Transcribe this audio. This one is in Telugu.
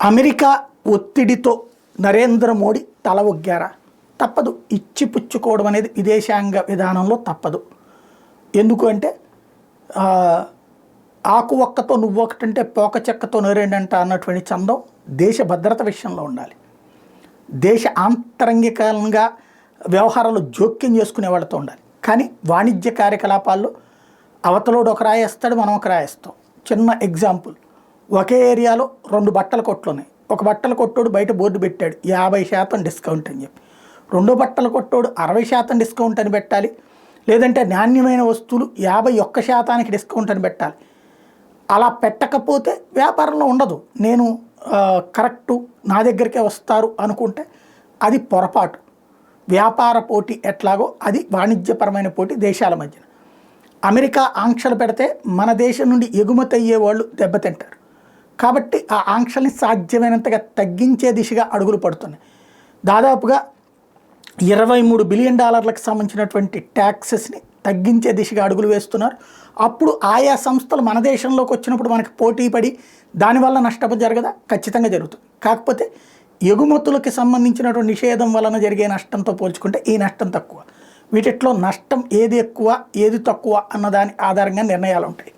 అమెరికా ఒత్తిడితో నరేంద్ర మోడీ తల ఒగ్గారా? తప్పదు. ఇచ్చిపుచ్చుకోవడం అనేది విదేశాంగ విధానంలో తప్పదు. ఎందుకు అంటే ఆకు ఒక్కతో నువ్వు ఒకటంటే పోక చెక్కతో నరేండంట అన్నటువంటి చందం దేశ భద్రత విషయంలో ఉండాలి. దేశ ఆంతరంగికంగా వ్యవహారాలు జోక్యం చేసుకునే వాళ్ళతో ఉండాలి. కానీ వాణిజ్య కార్యకలాపాల్లో అవతలోడు ఒక రాయేస్తాడు, మనం ఒక రాయేస్తాం. చిన్న ఎగ్జాంపుల్, ఒకే ఏరియాలో 2 బట్టల కొట్లు ఉన్నాయి. ఒక బట్టల కొట్టోడు బయట బోర్డు పెట్టాడు 50% డిస్కౌంట్ అని చెప్పి, రెండో బట్టల కొట్టోడు 60% డిస్కౌంట్ అని పెట్టాలి, లేదంటే నాణ్యమైన వస్తువులు 51% డిస్కౌంట్ అని పెట్టాలి. అలా పెట్టకపోతే వ్యాపారంలో ఉండదు. నేను కరెక్టు, నా దగ్గరికే వస్తారు అనుకుంటే అది పొరపాటు. వ్యాపార పోటీ ఎట్లాగో అది వాణిజ్యపరమైన పోటీ దేశాల మధ్యన. అమెరికా ఆంక్షలు పెడితే మన దేశం నుండి ఎగుమతి అయ్యే వాళ్ళు దెబ్బతింటారు. కాబట్టి ఆ ఆంక్షల్ని సాధ్యమైనంతగా తగ్గించే దిశగా అడుగులు పడుతున్నాయి. దాదాపుగా $23 బిలియన్ సంబంధించినటువంటి ట్యాక్సెస్ని తగ్గించే దిశగా అడుగులు వేస్తున్నారు. అప్పుడు ఆయా సంస్థలు మన దేశంలోకి వచ్చినప్పుడు మనకి పోటీ పడి దానివల్ల నష్టం జరగదా? ఖచ్చితంగా జరుగుతుంది. కాకపోతే ఎగుమతులకి సంబంధించినటువంటి నిషేధం వలన జరిగే నష్టంతో పోల్చుకుంటే ఈ నష్టం తక్కువ. వీటిలో నష్టం ఏది ఎక్కువ ఏది తక్కువ అన్నదాని ఆధారంగా నిర్ణయాలు ఉంటాయి.